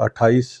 28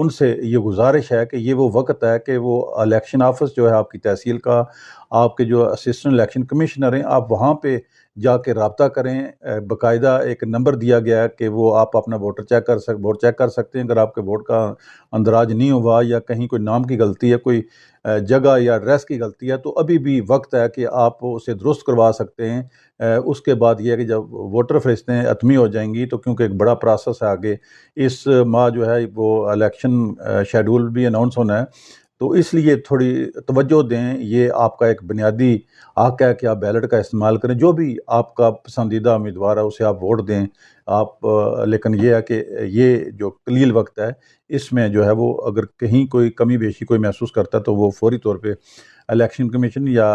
ان سے یہ گزارش ہے کہ یہ وہ وقت ہے کہ وہ الیکشن آفس جو ہے آپ کی تحصیل کا، آپ کے جو اسسٹنٹ الیکشن کمشنر ہیں، آپ وہاں پہ جا کے رابطہ کریں. باقاعدہ ایک نمبر دیا گیا ہے کہ وہ آپ اپنا ووٹ چیک کر سکتے ہیں. اگر آپ کے ووٹ کا اندراج نہیں ہوا یا کہیں کوئی نام کی غلطی ہے، کوئی جگہ یا ایڈریس کی غلطی ہے، تو ابھی بھی وقت ہے کہ آپ اسے درست کروا سکتے ہیں. اس کے بعد یہ ہے کہ جب ووٹر فہرستیں حتمی ہو جائیں گی، تو کیونکہ ایک بڑا پروسیس ہے آگے، اس ماہ جو ہے وہ الیکشن شیڈول بھی اناؤنس ہونا ہے، تو اس لیے تھوڑی توجہ دیں. یہ آپ کا ایک بنیادی حق ہے کہ آپ بیلٹ کا استعمال کریں. جو بھی آپ کا پسندیدہ امیدوار ہے اسے آپ ووٹ دیں. لیکن یہ ہے کہ یہ جو قلیل وقت ہے، اس میں جو ہے وہ اگر کہیں کوئی کمی بیشی کوئی محسوس کرتا ہے تو وہ فوری طور پہ الیکشن کمیشن یا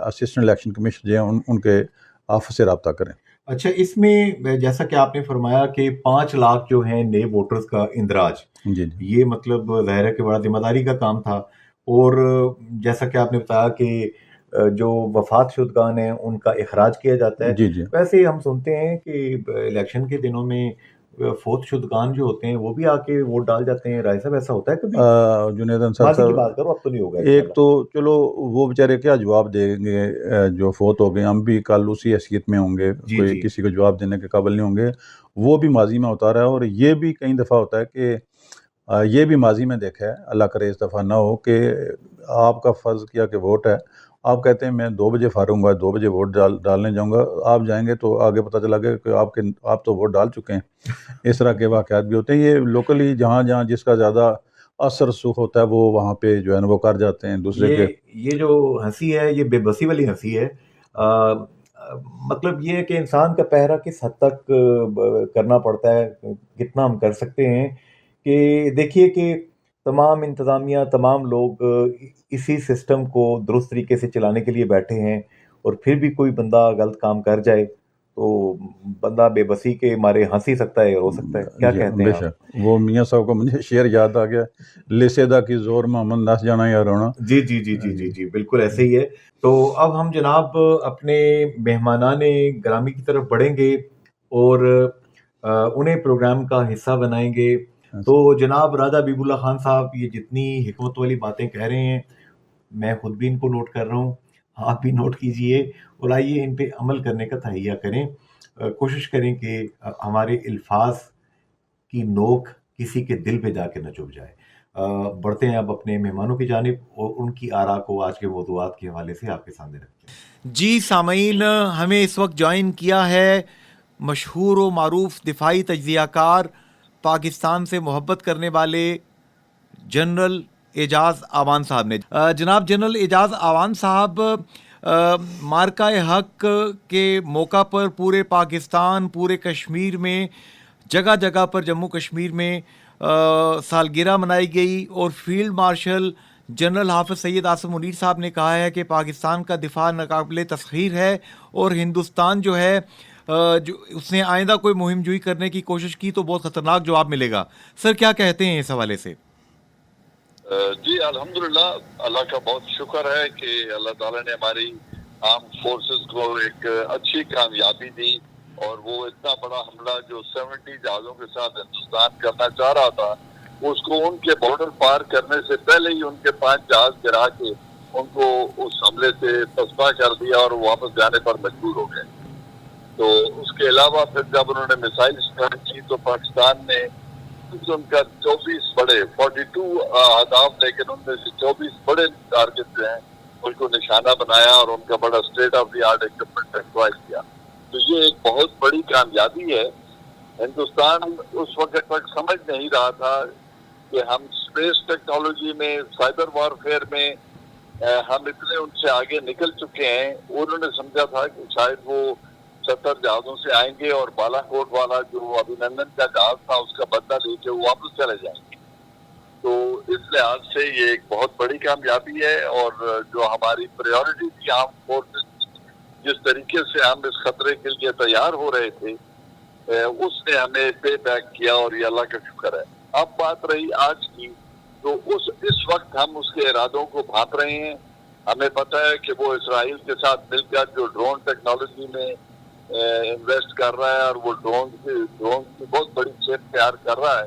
اسسٹنٹ الیکشن کمیشن جو ہیں ان کے آفس سے رابطہ کریں. اچھا، اس میں جیسا کہ آپ نے فرمایا کہ 5 لاکھ جو ہیں نئے ووٹرز کا اندراج، جی یہ مطلب ظاہر ہے کہ بڑا ذمہ داری کا کام تھا. اور جیسا کہ آپ نے بتایا کہ جو وفات شدگان ہیں ان کا اخراج کیا جاتا ہے. جی جی ویسے ہی ہم سنتے ہیں کہ الیکشن کے دنوں میں فوت شدگان جو ہوتے ہیں وہ بھی آ کے ووٹ ڈال جاتے ہیں. رائے صاحب، ایسا ہوتا ہے کبھی؟ جنید انصار ماضی کی صاحب، بات کرو، اب تو نہیں ہوگا ایک انشاءاللہ. تو چلو وہ بیچارے کیا جواب دیں گے، جو فوت ہو گئے، ہم بھی کل اسی حیثیت میں ہوں گے، جی کوئی جی کسی کو جواب دینے کے قابل نہیں ہوں گے. وہ بھی ماضی میں ہوتا رہا ہے، اور یہ بھی کئی دفعہ ہوتا ہے کہ یہ بھی ماضی میں دیکھا ہے، اللہ کرے اس دفعہ نہ ہو، کہ آپ کا فرض کیا کہ ووٹ ہے، آپ کہتے ہیں میں 2 بجے فارغ ہوں گا، 2 بجے ووٹ ڈالنے جاؤں گا. آپ جائیں گے تو آگے پتہ چلا گیا کہ آپ تو ووٹ ڈال چکے ہیں. اس طرح کے واقعات بھی ہوتے ہیں. یہ لوکلی جہاں جہاں جس کا زیادہ اثر رسوخ ہوتا ہے وہ وہاں پہ جو ہے نا وہ کر جاتے ہیں دوسرے کے. یہ جو ہنسی ہے یہ بے بسی والی ہنسی ہے. مطلب یہ ہے کہ انسان کا پہرا کس حد تک کرنا پڑتا ہے، کتنا ہم کر سکتے ہیں. کہ دیکھیے کہ تمام انتظامیہ، تمام لوگ اسی سسٹم کو درست طریقے سے چلانے کے لیے بیٹھے ہیں، اور پھر بھی کوئی بندہ غلط کام کر جائے تو بندہ بے بسی کے مارے ہنس ہی سکتا ہے، رو سکتا ہے. کیا جی کہتے بے ہیں آپ؟ شک، وہ میاں صاحب کو مجھے شعر یاد آ گیا، لسیدہ کی زور محمد نس جانا یا رونا. جی جی جی جی جی جی بالکل ایسے ہی ہے. تو اب ہم جناب اپنے مہمانان گرامی کی طرف بڑھیں گے اور انہیں پروگرام کا حصہ بنائیں گے. تو جناب راجہ حبیب اللہ خان صاحب یہ جتنی حکمت والی باتیں کہہ رہے ہیں، میں خود بھی ان کو نوٹ کر رہا ہوں، آپ بھی نوٹ کیجئے، اور آئیے ان پہ عمل کرنے کا تہیہ کریں. کوشش کریں کہ ہمارے الفاظ کی نوک کسی کے دل پہ جا کے نہ چبھ جائے. بڑھتے ہیں اب اپنے مہمانوں کی جانب اور ان کی آراء کو آج کے موضوعات کے حوالے سے آپ کے سامنے رکھتے ہیں. جی سامعین، ہمیں اس وقت جوائن کیا ہے مشہور و معروف دفاعی تجزیہ کار، پاکستان سے محبت کرنے والے جنرل اعجاز آوان صاحب نے. جناب جنرل اعجاز آوان صاحب مارکہ حق کے موقع پر پورے پاکستان، پورے کشمیر میں، جگہ جگہ پر جموں کشمیر میں سالگرہ منائی گئی، اور فیلڈ مارشل جنرل حافظ سید آصف منیر صاحب نے کہا ہے کہ پاکستان کا دفاع ناقابل تسخیر ہے، اور ہندوستان جو ہے جو اس نے آئندہ کوئی مہم جوئی کرنے کی کوشش کی تو بہت خطرناک جواب ملے گا. سر کیا کہتے ہیں اس حوالے سے؟ جی الحمدللہ، اللہ کا بہت شکر ہے کہ اللہ تعالیٰ نے ہماری آرم فورسز کو ایک اچھی کامیابی دی، اور وہ اتنا بڑا حملہ جو 70 جہازوں کے ساتھ ہندوستان کرنا چاہ رہا تھا، اس کو ان کے بارڈر پار کرنے سے پہلے ہی ان کے 5 جہاز گرا کے ان کو اس حملے سے پسپا کر دیا اور واپس جانے پر مجبور ہو گئے. تو اس کے علاوہ پھر جب انہوں نے میسائل اسٹارٹ کی تو پاکستان نے ان کا 24 بڑے 42 اہداف، لیکن ان میں سے 24 بڑے ٹارگٹ جو ہیں ان کو نشانہ بنایا اور ان کا بڑا state of the art equipment acquire کیا. تو یہ ایک بہت بڑی کامیابی ہے. ہندوستان اس وقت تک سمجھ نہیں رہا تھا کہ ہم اسپیس ٹیکنالوجی میں، سائبر وارفیئر میں ہم اتنے ان سے آگے نکل چکے ہیں. انہوں نے سمجھا تھا کہ شاید وہ 70 جہازوں سے آئیں گے اور بالا کوٹ والا جو ابھینندن کا جہاز تھا اس کا بدلہ لے کے وہ واپس چلے جائیں گے. تو اس لحاظ سے یہ ایک بہت بڑی کامیابی ہے، اور جو ہماری پریورٹی تھی آرم فورسز، جس طریقے سے ہم اس خطرے کے لیے تیار ہو رہے تھے، اس نے ہمیں پے بیک کیا، اور یہ اللہ کا شکر ہے. اب بات رہی آج کی، تو اس وقت ہم اس کے ارادوں کو بھانپ رہے ہیں. ہمیں پتہ ہے کہ وہ اسرائیل کے ساتھ مل کر جو ڈرون ٹیکنالوجی میں انویسٹ کر رہا ہے، اور وہ ڈرون کی بہت بڑی چیپ تیار کر رہا ہے.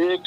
1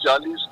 40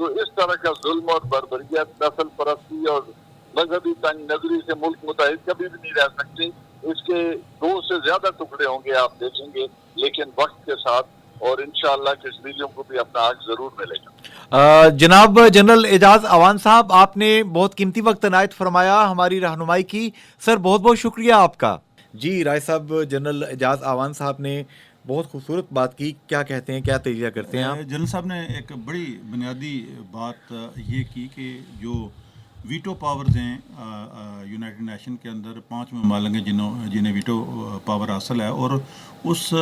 تو اس طرح کا ظلم اور بربریت، نسل پرستی اور مذہبی تنگ نظری سے ملک متحد کبھی بھی نہیں رہ سکتے. اس کے 2 سے زیادہ ٹکڑے ہوں گے آپ دیکھیں گے، لیکن وقت کے ساتھ، اور انشاءاللہ کشمیریوں کو بھی اپنا حق ضرور ملے گا. جناب جنرل اعجاز اعوان صاحب، آپ نے بہت قیمتی وقت عنایت فرمایا، ہماری رہنمائی کی. سر بہت بہت شکریہ آپ کا. جی رائے صاحب، جنرل اعجاز اعوان صاحب نے بہت خوبصورت بات کی. کیا کہتے ہیں، کیا تجزیہ کرتے ہیں آپ؟ جنرل صاحب نے ایک بڑی بنیادی بات یہ کی کہ جو ویٹو پاورز ہیں یونائٹڈ نیشن کے اندر 5 ممالک ہیں جنہیں ویٹو پاور حاصل ہے، اور اس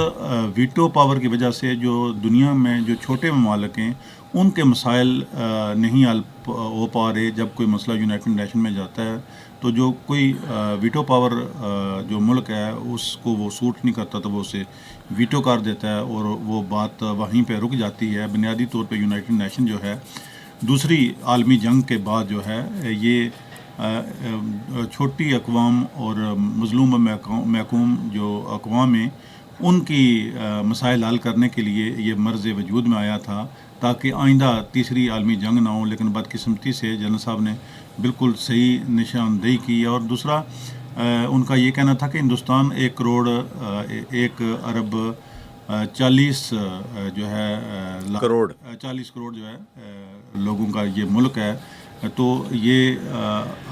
ویٹو پاور کی وجہ سے جو دنیا میں جو چھوٹے ممالک ہیں ان کے مسائل نہیں حل ہو پا رہے. جب کوئی مسئلہ یونائٹڈ نیشن میں جاتا ہے تو جو کوئی ویٹو پاور جو ملک ہے اس کو وہ سوٹ نہیں کرتا تو وہ اسے ویٹو کر دیتا ہے، اور وہ بات وہیں پہ رک جاتی ہے. بنیادی طور پہ یونائٹڈ نیشن جو ہے دوسری عالمی جنگ کے بعد جو ہے یہ چھوٹی اقوام اور مظلوم محکوم جو اقوام ہیں ان کی مسائل حل کرنے کے لیے یہ مرض وجود میں آیا تھا تاکہ آئندہ تیسری عالمی جنگ نہ ہو. لیکن بدقسمتی سے جنرل صاحب نے بالکل صحیح نشاندہی کی. اور دوسرا ان کا یہ کہنا تھا کہ ہندوستان 1 کروڑ 1 ارب 40 جو ہے 40 کروڑ جو ہے لوگوں کا یہ ملک ہے. تو یہ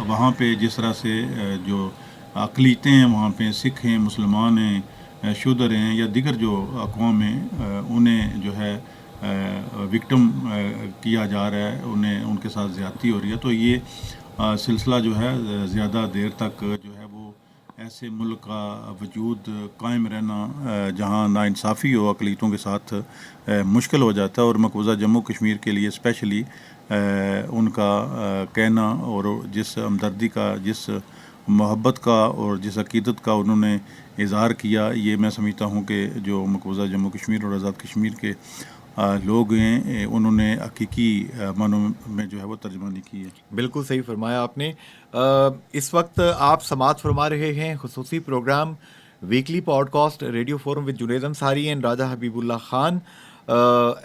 وہاں پہ جس طرح سے جو اقلیتیں ہیں وہاں پہ سکھ ہیں، مسلمان ہیں، شودر ہیں یا دیگر جو اقوام ہیں انہیں جو ہے وکٹم کیا جا رہا ہے، انہیں ان کے ساتھ زیادتی ہو رہی ہے. تو یہ سلسلہ جو ہے زیادہ دیر تک جو ہے وہ ایسے ملک کا وجود قائم رہنا جہاں ناانصافی ہو اقلیتوں کے ساتھ مشکل ہو جاتا ہے. اور مقبوضہ جموں کشمیر کے لیے اسپیشلی ان کا کہنا اور جس ہمدردی کا، جس محبت کا اور جس عقیدت کا انہوں نے اظہار کیا، یہ میں سمجھتا ہوں کہ جو مقبوضہ جموں کشمیر اور آزاد کشمیر کے لوگ ہیں انہوں نے حقیقی معنوں میں جو ہے وہ ترجمانی کی ہے. بالکل صحیح فرمایا آپ نے. اس وقت آپ سماعت فرما رہے ہیں خصوصی programme weekly podcast radio forum with Junaid Ansari and Raja Habibullah Khan,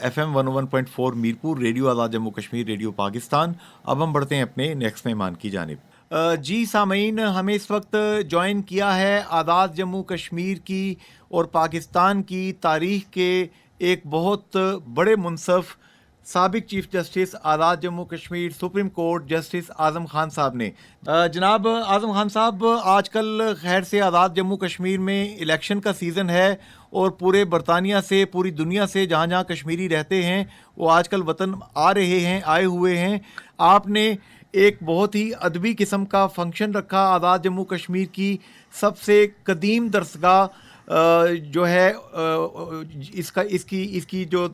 FM 101.4 Mirpur, radio Azad Jammu Kashmir, radio Pakistan. اب ہم بڑھتے ہیں اپنے نیکسٹ مہمان کی جانب. جی سامعین، ہمیں اس وقت جوائن کیا ہے آزاد جموں کشمیر کی اور پاکستان کی تاریخ کے ایک بہت بڑے منصف سابق chief justice Azad Jammu Kashmir supreme court justice Azam Khan صاحب نے. جناب اعظم خان صاحب، آج کل خیر سے آزاد جموں کشمیر میں الیکشن کا سیزن ہے اور پورے برطانیہ سے، پوری دنیا سے جہاں جہاں کشمیری رہتے ہیں وہ آج کل وطن آئے ہوئے ہیں. آپ نے ایک بہت ہی ادبی قسم کا فنکشن رکھا آزاد جموں کشمیر کی سب سے قدیم درسگاہ جو ہے اس کی جو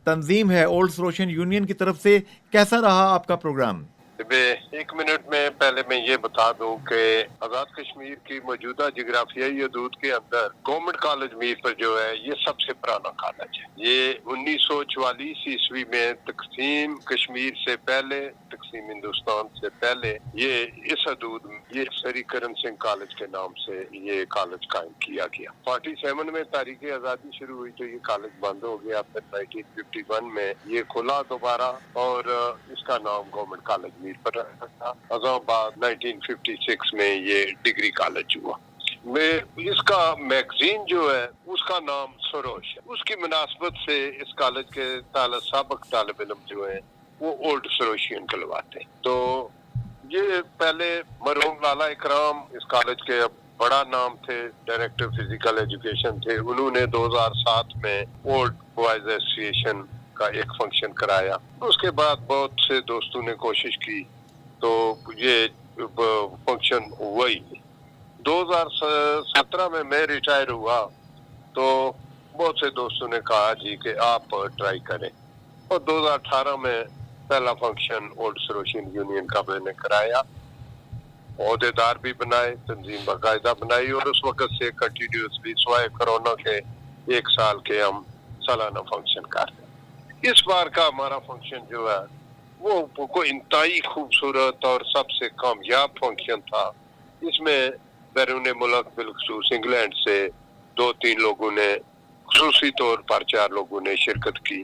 تنظیم ہے اولڈ سروشین یونین کی طرف سے. کیسا رہا آپ کا پروگرام؟ 1 منٹ میں پہلے میں یہ بتا دوں کہ آزاد کشمیر کی موجودہ جغرافیائی حدود کے اندر گورنمنٹ کالج میر پر جو ہے یہ سب سے پرانا کالج ہے. یہ 1944 عیسوی میں تقسیم کشمیر سے پہلے، تقسیم ہندوستان سے پہلے یہ اس حدود میں یہ سری کرن سنگھ کالج کے نام سے یہ کالج قائم کیا گیا. 47 میں تاریخ آزادی شروع ہوئی تو یہ کالج بند ہو گیا. پھر 1951 میں یہ کھلا دوبارہ اور اس کا نام گورنمنٹ کالج پر رکھا تھا. ازاں بعد 1956 میں یہ ڈگری کالج ہوا. اس کا میگزین جو ہے اس کا نام سروش ہے. اس کی مناسبت سے اس کالج کے سابق طالب علم جو ہیں وہ اولڈ سروشین کہلواتے ہیں. تو یہ پہلے مرحوم لالا اکرام اس کالج کے بڑا نام تھے، ڈائریکٹر فزیکل ایجوکیشن تھے. انہوں نے 2007 میں اولڈ بوائز ایسوسیشن کا ایک فنکشن کرایا. اس کے بعد بہت سے دوستوں نے کوشش کی تو یہ فنکشن ہوا ہی. 2017 میں میں ریٹائر ہوا تو بہت سے دوستوں نے کہا جی کہ آپ ٹرائی کریں، اور 2018 میں پہلا فنکشن اولڈ سروشین یونین کا میں نے کرایا. عہدیدار بھی بنائے، تنظیم باقاعدہ بنائی، اور اس وقت سے کنٹینیوسلی سوائے کرونا کے 1 سال کے ہم سالانہ فنکشن کر رہے ہیں. اس بار کا ہمارا فنکشن جو ہے وہ انتہائی خوبصورت اور سب سے کامیاب فنکشن تھا. اس میں بیرون ملک بالخصوص انگلینڈ سے 2-3 لوگوں نے، خصوصی طور پر 4 لوگوں نے شرکت کی.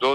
2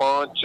5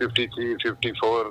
53-54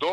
2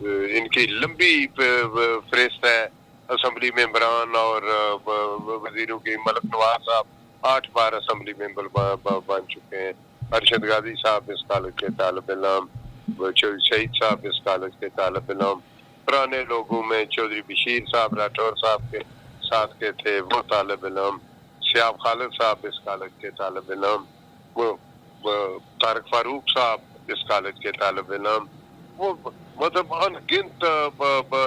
ان کی لمبی فہرست ہے اسمبلی ممبران اور وزیروں کی. ملک نواز صاحب 8 بار اسمبلی ممبر بن چکے ہیں. ارشد غازی صاحب اس کالج کے طالب علم, شہید صاحب اس کالج کے طالب علم, پرانے لوگوں میں چودھری بشیر صاحب راٹھور صاحب کے ساتھ کے تھے وہ طالب علم, سیاب خالد صاحب اس کالج کے طالب علم, طارق فاروق صاحب اس کالج کے طالب علم, وہ مطلب ان گنت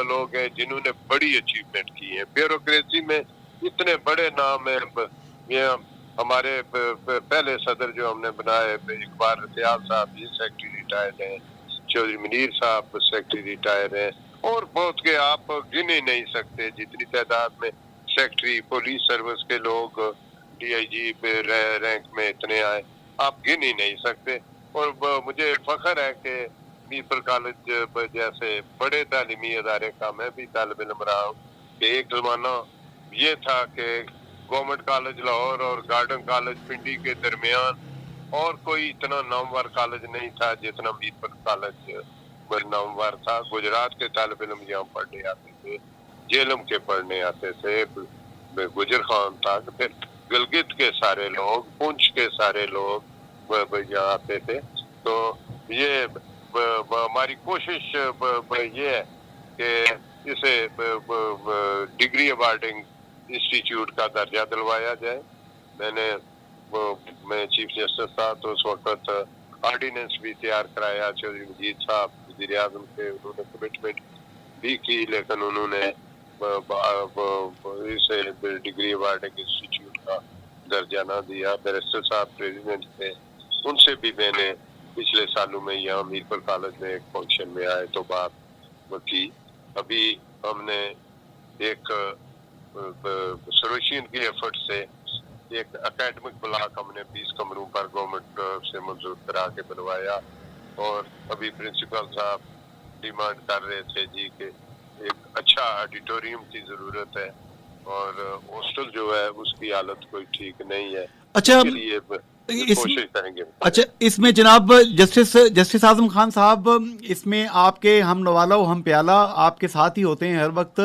لوگ ہیں جنہوں نے بڑی اچیومنٹ کی ہیں. بیوروکریسی میں اتنے بڑے نام ہیں. یہ ہمارے پہلے صدر جو ہم نے بنائے اقبال رتیال صاحب یہ سیکٹری ریٹائرڈ ہیں, چودھری منیر صاحب سیکٹری ریٹائر ہیں, اور بہت کے آپ گن ہی نہیں سکتے جتنی تعداد میں سیکٹری پولیس سروس کے لوگ DIG رینک میں اتنے آئے آپ گن ہی نہیں سکتے. اور مجھے فخر ہے کہ میرپور کالج جیسے بڑے تعلیمی ادارے کا میں بھی طالب علم رہا ہوں کہ ایک زمانہ یہ تھا کہ گورنمنٹ کالج لاہور اور گارڈن کالج پنڈی کے درمیان اور کوئی اتنا نامور کالج نہیں تھا جتنا میرپور کالج نامور تھا. گجرات کے طالب علم یہاں پڑھنے آتے تھے, جیلم کے پڑھنے آتے تھے, گجر خان تک, پھر گلگت کے سارے لوگ, پونچھ کے سارے لوگ یہاں آتے تھے. تو یہ ہماری کوشش یہ ہے کہ اسے ڈگری ایوارڈنگ انسٹیٹیوٹ کا درجہ دلوایا جائے. میں چیف جسٹس تھا تو اس وقت آرڈیننس بھی تیار کرایا. چودھری مجید صاحب وزیر اعظم کے انہوں نے کمٹمنٹ بھی کی, لیکن انہوں نے اسے ڈگری ایوارڈنگ انسٹیٹیوٹ کا درجہ نہ دیا. بیرسٹر صاحب پریزیڈنٹ تھے, ان سے بھی میں نے پچھلے سالوں میں یہاں میرپور کالج میں ایک فنکشن میں آئے تو بات کی. ابھی ہم نے ایک سروشین کی ایفرٹ سے ایک اکیڈمک بلاک ہم نے 20 کمروں پر گورنمنٹ سے منظور کرا کے بنوایا, اور ابھی پرنسپل صاحب ڈیمانڈ کر رہے تھے جی کہ ایک اچھا آڈیٹوریم کی ضرورت ہے, اور ہاسٹل جو ہے اس کی حالت کوئی ٹھیک نہیں ہے. اچھا, اس کے لیے کوشش کریں گے. اچھا, اس میں جناب جسٹس اعظم خان صاحب, اس میں آپ کے ہم نوالا و ہم پیالہ آپ کے ساتھ ہی ہوتے ہیں ہر وقت,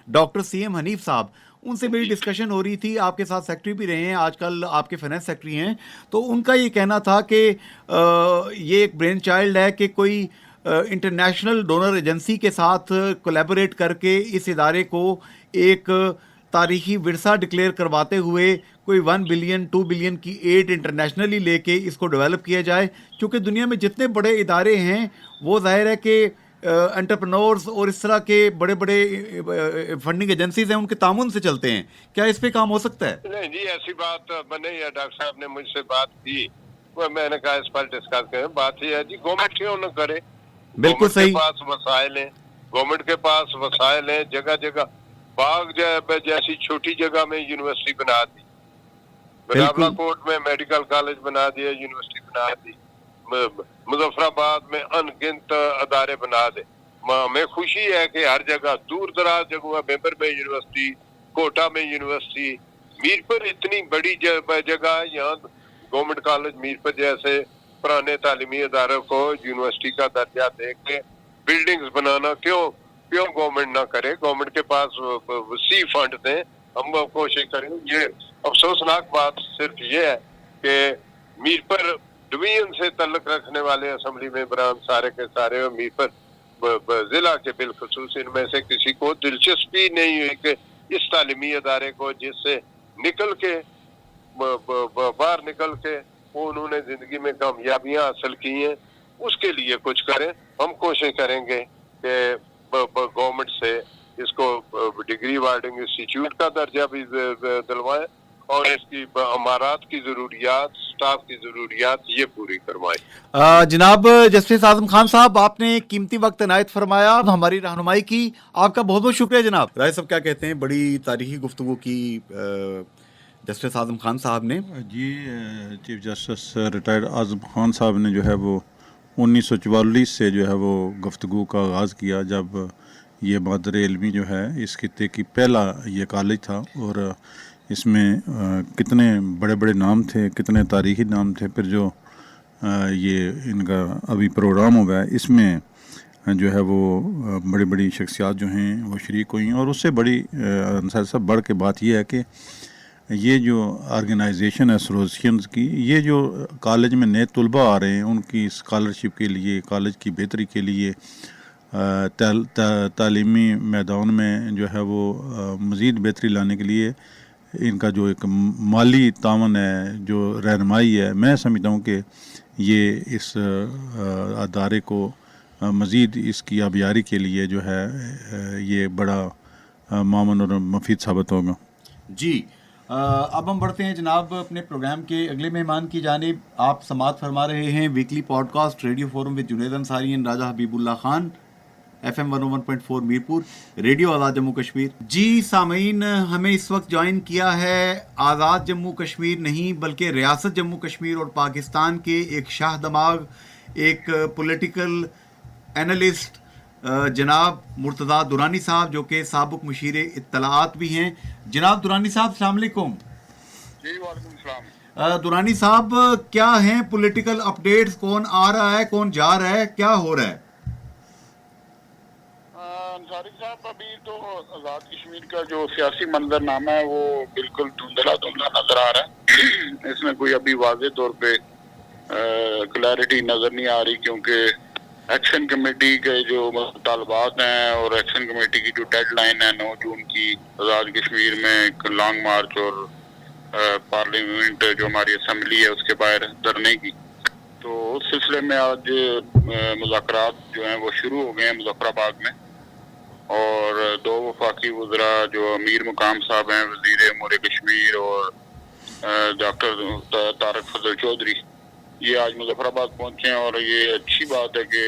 ڈاکٹر CM حنیف صاحب, ان سے میری ڈسکشن ہو رہی تھی. آپ کے ساتھ سیکٹری بھی رہے ہیں, آج کل آپ کے فائنانس سیکٹری ہیں. تو ان کا یہ کہنا تھا کہ یہ ایک برین چائلڈ ہے کہ کوئی انٹرنیشنل ڈونر ایجنسی کے ساتھ کولیبوریٹ کر کے اس ادارے کو ایک تاریخی ورثہ ڈکلیئر کرواتے ہوئے کوئی 1 بلین 2 بلین کی ایڈ انٹرنیشنلی لے کے اس کو ڈیولپ کیا جائے, کیونکہ دنیا میں جتنے بڑے ادارے ہیں وہ ظاہر ہے کہ انٹرپرنورز اور اس طرح کے بڑے بڑے فنڈنگ ایجنسیز ہیں ان کے تعاون سے چلتے ہیں. کیا اس پہ کام ہو سکتا ہے؟ نہیں جی, ایسی بات نہیں ہے. ڈاکٹر صاحب نے مجھ سے بات کی, میں نے کہا اس پر ڈسکس کریں. بات یہ ہے جی گورنمنٹ کیوں نہ کرے, بالکل صحیح. گورنمنٹ کے پاس وسائل ہیں, گورنمنٹ کے پاس وسائل ہیں. جگہ جگہ باغ جیسی چھوٹی جگہ میں یونیورسٹی بنا دی, بلاولا کوٹ میں میڈیکل کالج بنا دیا, یونیورسٹی بنا دی, مظفر آباد میں ان گنت ادارے بنا دے. ہمیں خوشی ہے کہ ہر جگہ دور دراز جگہ بیبر میں یونیورسٹی, کوٹا میں یونیورسٹی, میرپور اتنی بڑی جگہ ہے, یہاں گورنمنٹ کالج میرپور جیسے پرانے تعلیمی اداروں کو یونیورسٹی کا درجہ دے کے بلڈنگز بنانا کیوں گورنمنٹ نہ کرے. گورنمنٹ کے پاس وسیع فنڈ دیں, ہم کوشش کریں. یہ افسوسناک بات صرف یہ ہے کہ میرپور ڈویژن سے تعلق رکھنے والے اسمبلی ممبران سارے کے سارے اور میرپور ضلع کے بالخصوص ان میں سے کسی کو دلچسپی نہیں ہوئی کہ اس تعلیمی ادارے کو جس سے نکل کے باہر نکل کے انہوں نے زندگی میں کامیابیاں حاصل کی ہیں اس کے لیے کچھ کریں. ہم کوشش کریں گے کہ گورنمنٹ سے اس کو ڈگری وارڈنگ انسٹیٹیوٹ کا درجہ بھی دلوائیں اور اس کی امارات کی ضروریات, سٹاف کی ضروریات یہ پوری کروائیں. جناب جسٹس اعظم خان صاحب, آپ نے قیمتی وقت عنایت فرمایا, ہماری رہنمائی کی, آپ کا بہت بہت شکریہ. جناب رائے صاحب کیا کہتے ہیں, بڑی تاریخی گفتگو کی جسٹس اعظم خان صاحب نے. جی, چیف جسٹس ریٹائرڈ اعظم خان صاحب نے جو ہے وہ 1944 سے جو ہے وہ گفتگو کا آغاز کیا, جب یہ مادر علمی جو ہے اس خطے کی پہلا یہ کالج تھا, اور اس میں کتنے بڑے بڑے نام تھے, کتنے تاریخی نام تھے. پھر جو یہ ان کا ابھی پروگرام ہو گیا ہے, اس میں جو ہے وہ بڑی بڑی شخصیات جو ہیں وہ شریک ہوئی ہیں. اور اس سے بڑی انصاری صاحب بڑھ کے بات یہ ہے کہ یہ جو آرگنائزیشن ایسوسیشنز کی، یہ جو کالج میں نئے طلباء آ رہے ہیں ان کی اسکالرشپ کے لیے، کالج کی بہتری کے لیے، تعلیمی میدان میں جو ہے وہ مزید بہتری لانے کے لیے ان کا جو ایک مالی تعاون ہے، جو رہنمائی ہے، میں سمجھتا ہوں کہ یہ اس ادارے کو مزید اس کی آبیاری کے لیے جو ہے یہ بڑا معاون اور مفید ثابت ہوگا. جی اب ہم بڑھتے ہیں جناب اپنے پروگرام کے اگلے مہمان کی جانب. آپ سماعت فرما رہے ہیں weekly podcast radio forum with Junaid Ansari and Raja Habibullah Khan, FM 101.4 Mirpur, radio Azad Jammu Kashmir. جی سامعین، ہمیں اس وقت جوائن کیا ہے آزاد جموں کشمیر نہیں بلکہ ریاست جموں کشمیر اور پاکستان کے ایک شاہ دماغ، ایک پولیٹیکل اینالسٹ جناب مرتضیٰ درانی صاحب، جو کہ سابق مشیر اطلاعات بھی ہیں. جناب درانی صاحب السلام علیکم. جی وعلیکم السلام. درانی صاحب کیا ہیں پولیٹیکل اپڈیٹس؟ کون آ رہا ہے، کون جا رہا ہے، کیا ہو رہا ہے؟ انصاری صاحب، ابھی تو آزاد کشمیر کا جو سیاسی منظر نامہ ہے وہ بالکل دھندلا نظر آ رہا ہے. اس میں کوئی ابھی واضح طور پہ کلیئرٹی نظر نہیں آ رہی، کیونکہ ایکشن کمیٹی کے جو مطالبات ہیں اور ایکشن کمیٹی کی جو ڈیڈ لائن ہے 9 جون کی آزاد کشمیر میں ایک لانگ مارچ اور پارلیمنٹ جو ہماری اسمبلی ہے اس کے باہر دھرنے کی، تو اس سلسلے میں آج مذاکرات جو ہیں وہ شروع ہو گئے ہیں مظفر آباد میں. اور 2 وفاقی وزراء جو امیر مقام صاحب ہیں، وزیر امور کشمیر اور ڈاکٹر طارق فضل چودھری، یہ آج مظفر آباد پہنچے ہیں. اور یہ اچھی بات ہے کہ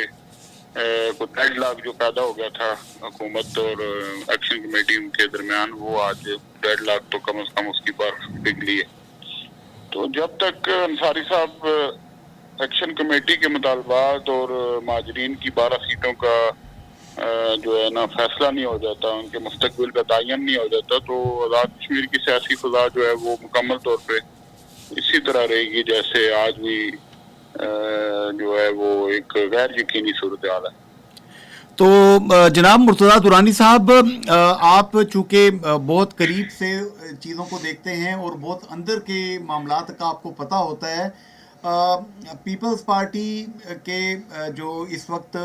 کوئی ڈیڈ لاک جو پیدا ہو گیا تھا حکومت اور ایکشن کمیٹی کے درمیان، وہ آج ڈیڈ لاک تو کم از کم اس کی برف پگھلی ہے. تو جب تک انصاری صاحب ایکشن کمیٹی کے مطالبات اور مہاجرین کی 12 سیٹوں کا جو ہے نا فیصلہ نہیں ہو جاتا، ان کے مستقبل کا تعین نہیں ہو جاتا، تو آزاد کشمیر کی سیاسی فضا جو ہے وہ مکمل طور پہ اسی طرح رہے گی جیسے آج بھی جو ہے وہ ایک غیر یقینی صورتحال ہے. تو جناب مرتضیٰ درانی صاحب، آپ چونکہ بہت قریب سے چیزوں کو دیکھتے ہیں اور بہت اندر کے معاملات کا آپ کو پتہ ہوتا ہے، پیپلز پارٹی کے جو اس وقت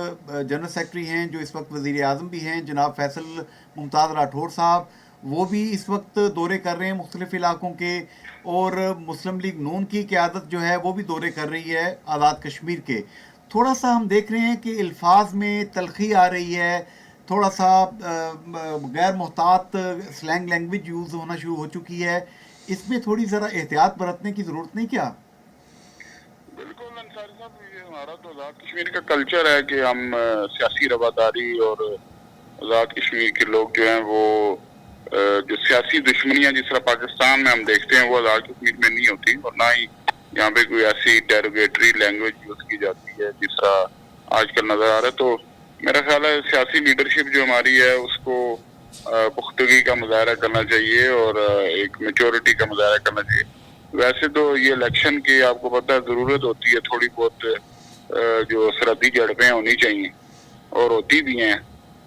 جنرل سیکرٹری ہیں، جو اس وقت وزیر اعظم بھی ہیں، جناب فیصل ممتاز راٹھور صاحب، وہ بھی اس وقت دورے کر رہے ہیں مختلف علاقوں کے، اور مسلم لیگ نون کی قیادت جو ہے وہ بھی دورے کر رہی ہے آزاد کشمیر کے. تھوڑا سا ہم دیکھ رہے ہیں کہ الفاظ میں تلخی آ رہی ہے، تھوڑا سا غیر محتاط سلینگ لینگویج یوز ہونا شروع ہو چکی ہے. اس میں تھوڑی ذرا احتیاط برتنے کی ضرورت نہیں کیا؟ بالکل انصاری صاحب، یہ ہمارا تو آزاد کشمیر کا کلچر ہے کہ ہم سیاسی رواداری اور آزاد کشمیر کے لوگ جو ہیں وہ جو سیاسی دشمنیاں جس طرح پاکستان میں ہم دیکھتے ہیں وہ آزاد کشمیر میں نہیں ہوتی، اور نہ ہی یہاں پہ کوئی ایسی ڈیروگیٹری لینگویج یوز کی جاتی ہے جس طرح آج کل نظر آ رہا ہے. تو میرا خیال ہے سیاسی لیڈرشپ جو ہماری ہے اس کو پختگی کا مظاہرہ کرنا چاہیے اور ایک میچورٹی کا مظاہرہ کرنا چاہیے. ویسے تو یہ الیکشن کی آپ کو پتہ ہے ضرورت ہوتی ہے، تھوڑی بہت جو سرحدی جھڑپیں ہونی چاہیے اور ہوتی بھی ہیں،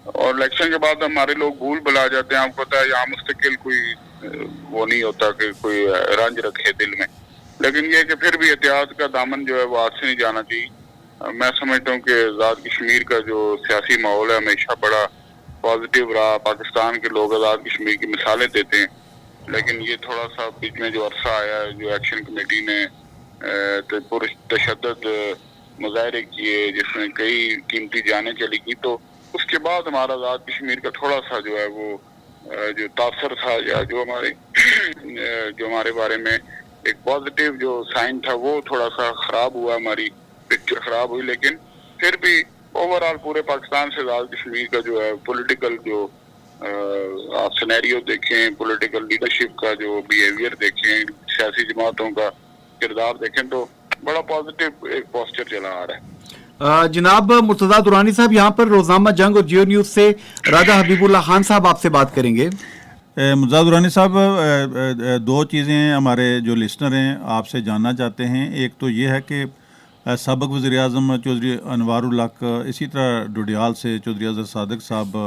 اور الیکشن کے بعد ہمارے لوگ بھول بھلا جاتے ہیں. آپ کو پتہ ہے یہاں مستقل کوئی وہ نہیں ہوتا کہ کوئی رنج رکھے دل میں، لیکن یہ کہ پھر بھی احتیاط کا دامن جو ہے وہ ہاتھ سے نہیں جانا چاہیے. میں سمجھتا ہوں کہ آزاد کشمیر کا جو سیاسی ماحول ہے ہمیشہ بڑا پازیٹیو رہا. پاکستان کے لوگ آزاد کشمیر کی مثالیں دیتے ہیں، لیکن یہ تھوڑا سا بیچ میں جو عرصہ آیا ہے جو ایکشن کمیٹی نے تشدد مظاہرے کیے جس میں کئی قیمتی جانیں چلی گئی، تو اس کے بعد ہمارا آزاد کشمیر کا تھوڑا سا جو ہے وہ جو تاثر تھا یا جو ہمارے بارے میں ایک پازیٹیو جو سائن تھا وہ تھوڑا سا خراب ہوا، ہماری پکچر خراب ہوئی. لیکن پھر بھی اوور آل پورے پاکستان سے آزاد کشمیر کا جو ہے پولیٹیکل جو آپ سینیریو دیکھیں، پولیٹیکل لیڈرشپ کا جو بیہیویئر دیکھیں، سیاسی جماعتوں کا کردار دیکھیں، تو بڑا پازیٹیو ایک پوسچر چلا آ رہا ہے. جناب مرتضیٰ درانی صاحب، یہاں پر روزنامہ جنگ اور جیو نیوز سے راجہ حبیب اللہ خان صاحب آپ سے بات کریں گے. مرتضیٰ درانی صاحب، 2 چیزیں ہمارے جو لسنر ہیں آپ سے جاننا چاہتے ہیں. ایک تو یہ ہے کہ سابق وزیر اعظم چودھری انوار الحق، اسی طرح ڈوڈیال سے چودھری اظہر صادق صاحب،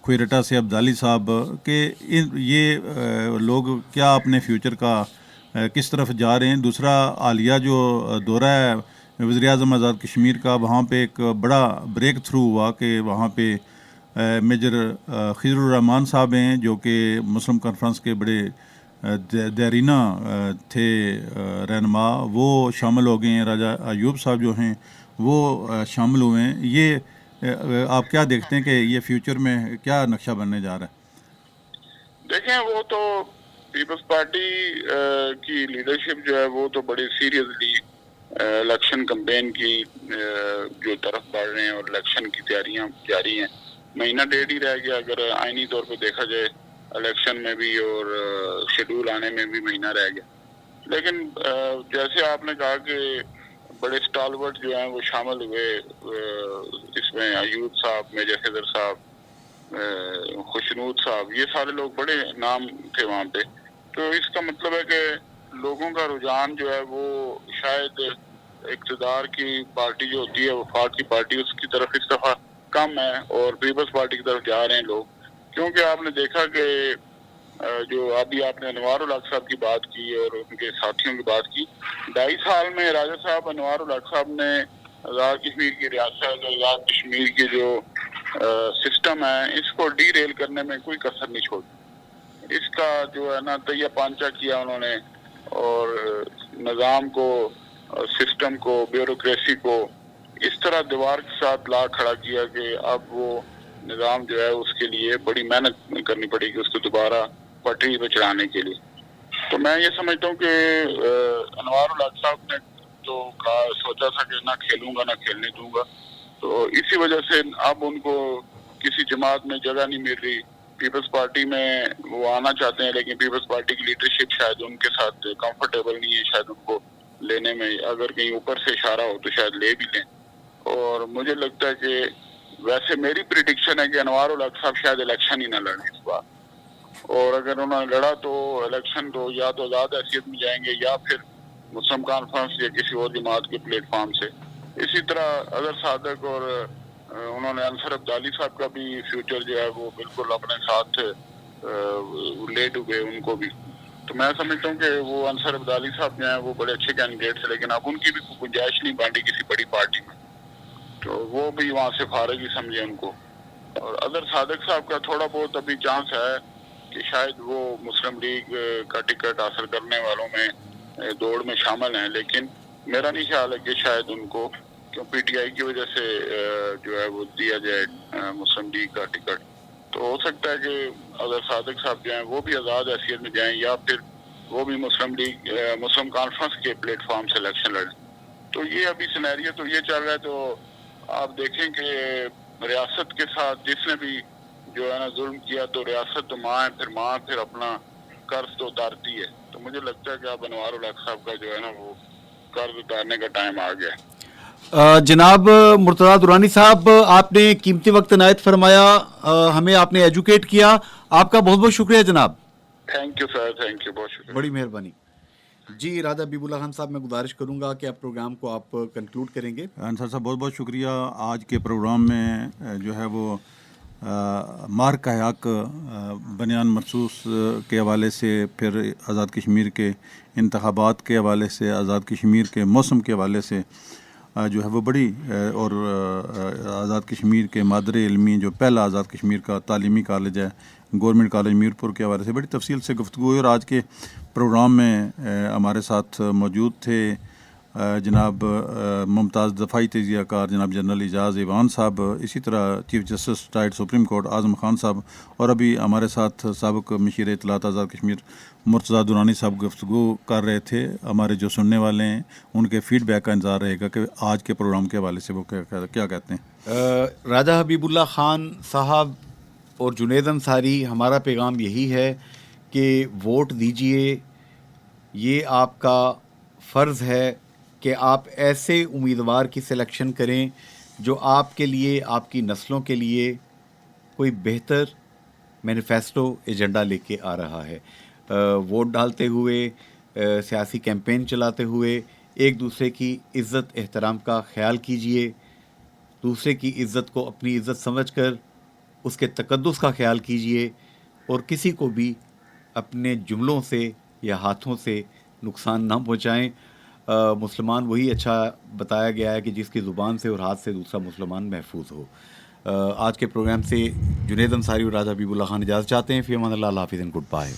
کھوئرٹا سے عبدالی صاحب، کہ یہ لوگ کیا اپنے فیوچر کا کس طرف جا رہے ہیں. دوسرا حالیہ جو دورہ ہے وزیر اعظم آزاد کشمیر کا، وہاں پہ ایک بڑا بریک تھرو ہوا کہ وہاں پہ میجر خضر الرحمان صاحب ہیں جو کہ مسلم کانفرنس کے بڑے دیرینہ تھے رہنما، وہ شامل ہو گئے ہیں. راجہ ایوب صاحب جو ہیں وہ شامل ہوئے ہیں. یہ آپ کیا دیکھتے ہیں کہ یہ فیوچر میں کیا نقشہ بننے جا رہا ہے؟ دیکھیں، وہ تو پیپلز پارٹی کی لیڈرشپ جو ہے وہ تو بڑی سیریسلی الیکشن کمپین کی جو طرف بڑھ رہے ہیں اور الیکشن کی تیاریاں جاری ہیں. مہینہ ڈیڑھ ہی رہ گیا اگر آئینی طور پہ دیکھا جائے الیکشن میں بھی، اور شیڈول آنے میں بھی مہینہ رہ گیا. لیکن جیسے آپ نے کہا کہ بڑے سٹالورٹ جو ہیں وہ شامل ہوئے اس میں، ایوب صاحب، میجر خضر صاحب، خوشنود صاحب، یہ سارے لوگ بڑے نام تھے وہاں پہ. تو اس کا مطلب ہے کہ لوگوں کا رجحان جو ہے وہ شاید اقتدار کی پارٹی جو ہوتی ہے، وفاق کی پارٹی، اس کی طرف اس دفعہ کم ہے اور پیپلز پارٹی کی طرف جا رہے ہیں لوگ. کیونکہ آپ نے دیکھا کہ جو ابھی آپ نے انوار الحق صاحب کی بات کی اور ان کے ساتھیوں کی بات کی، 2.5 سال میں راجہ صاحب انوار الحق صاحب نے آزاد کشمیر کی ریاست، آزاد کشمیر کی جو سسٹم ہے، اس کو ڈی ریل کرنے میں کوئی کسر نہیں چھوڑی. اس کا جو ہے نا تہیہ پانچہ کیا انہوں نے، اور نظام کو، سسٹم کو، بیوروکریسی کو اس طرح دیوار کے ساتھ لا کھڑا کیا کہ اب وہ نظام جو ہے اس کے لیے بڑی محنت کرنی پڑے گی اس کو دوبارہ پٹری پہ چڑھانے کے لیے. تو میں یہ سمجھتا ہوں کہ انوار الحق صاحب نے جو سوچا تھا کہ نہ کھیلوں گا نہ کھیلنے دوں گا، تو اسی وجہ سے اب ان کو کسی جماعت میں جگہ نہیں مل رہی. پیپلز پارٹی میں وہ آنا چاہتے ہیں لیکن پیپلز پارٹی کی لیڈرشپ شاید ان کے ساتھ کمفرٹیبل نہیں ہے، شاید ان کو لینے میں، اگر کہیں اوپر سے اشارہ ہو تو شاید لے بھی لیں. اور مجھے لگتا ہے کہ ویسے میری پریڈکشن ہے کہ انوار الحق صاحب شاید الیکشن ہی نہ لڑیں اس بار، اور اگر انہوں نے لڑا تو الیکشن تو یا تو آزاد حیثیت میں جائیں گے یا پھر مسلم کانفرنس یا کسی اور جماعت کے پلیٹ فارم سے. اسی طرح اظہر صادق اور انہوں نے انصر عبدالی صاحب کا بھی فیوچر جو ہے وہ بالکل اپنے ساتھ لے ڈوبے ان کو بھی. تو میں سمجھتا ہوں کہ وہ انصر عبدالی صاحب جو ہیں وہ بڑے اچھے کینڈیڈیٹ تھے، لیکن اب ان کی بھی گنجائش نہیں بانٹی کسی بڑی پارٹی میں، تو وہ بھی وہاں سے فارغ ہی سمجھے ان کو. اور اظہر صادق صاحب کا تھوڑا بہت ابھی چانس ہے کہ شاید وہ مسلم لیگ کا ٹکٹ حاصل کرنے والوں میں دوڑ میں شامل ہیں، لیکن میرا نہیں خیال ہے کہ شاید ان کو، کیوں پی ٹی آئی کی وجہ سے جو ہے وہ دیا جائے مسلم لیگ کا ٹکٹ. تو ہو سکتا ہے کہ اظہر صادق صاحب جو ہیں وہ بھی آزاد حیثیت میں جائیں یا پھر وہ بھی مسلم لیگ، مسلم کانفرنس کے پلیٹ فارم سے الیکشن لڑیں. تو یہ ابھی سینیریو تو یہ چل رہا ہے. تو آپ دیکھیں کہ ریاست کے ساتھ جس نے بھی جو ہے نا ظلم کیا، تو ریاست تو ماں ہے، پھر اپنا قرض تو اتارتی ہے. تو مجھے لگتا ہے کہ اب انوار الحق صاحب کا جو ہے نا وہ قرض اتارنے کا ٹائم آ گیا ہے. جناب مرتضیٰ درانی صاحب، آپ نے قیمتی وقت عنایت فرمایا، ہمیں آپ نے ایجوکیٹ کیا، آپ کا بہت بہت شکریہ جناب. Thank you sir, thank you, بہت شکریہ. بڑی مہربانی. جی راجہ حبیب اللہ خان صاحب، میں گزارش کروں گا کہ آپ پروگرام کو آپ کنکلوڈ کریں گے. انصر صاحب بہت بہت شکریہ. آج کے پروگرام میں جو ہے وہ مارک حق بنیان مخصوص کے حوالے سے، پھر آزاد کشمیر کے انتخابات کے حوالے سے، آزاد کشمیر کے موسم کے حوالے سے جو ہے وہ بڑی، اور آزاد کشمیر کے مادر علمی جو پہلا آزاد کشمیر کا تعلیمی کالج ہے گورنمنٹ کالج میرپور کے حوالے سے بڑی تفصیل سے گفتگو ہوئی. اور آج کے پروگرام میں ہمارے ساتھ موجود تھے جناب ممتاز دفاعی تجزیہ کار جناب جنرل اعجاز ایوان صاحب، اسی طرح chief justice retired supreme court Azam Khan صاحب، اور ابھی ہمارے ساتھ سابق مشیر اطلاعات آزاد کشمیر مرتضیٰ درانی صاحب گفتگو کر رہے تھے. ہمارے جو سننے والے ہیں ان کے فیڈ بیک کا انتظار رہے گا کہ آج کے پروگرام کے حوالے سے وہ کیا کہتے ہیں. راجہ حبیب اللہ خان صاحب اور جنید انصاری، ہمارا پیغام یہی ہے کہ ووٹ دیجئے. یہ آپ کا فرض ہے کہ آپ ایسے امیدوار کی سلیکشن کریں جو آپ کے لیے، آپ کی نسلوں کے لیے کوئی بہتر مینیفیسٹو ایجنڈا لے کے آ رہا ہے. ووٹ ڈالتے ہوئے، سیاسی کیمپین چلاتے ہوئے ایک دوسرے کی عزت احترام کا خیال کیجیے، دوسرے کی عزت کو اپنی عزت سمجھ کر اس کے تقدس کا خیال کیجیے، اور کسی کو بھی اپنے جملوں سے یا ہاتھوں سے نقصان نہ پہنچائیں۔ مسلمان وہی اچھا بتایا گیا ہے کہ جس کی زبان سے اور ہاتھ سے دوسرا مسلمان محفوظ ہو۔ آج کے پروگرام سے جنید انصاری اور راجہ حبیب اللہ خان اجازت چاہتے ہیں۔ فی امان اللہ، اللہ حافظ، گڈ بائے۔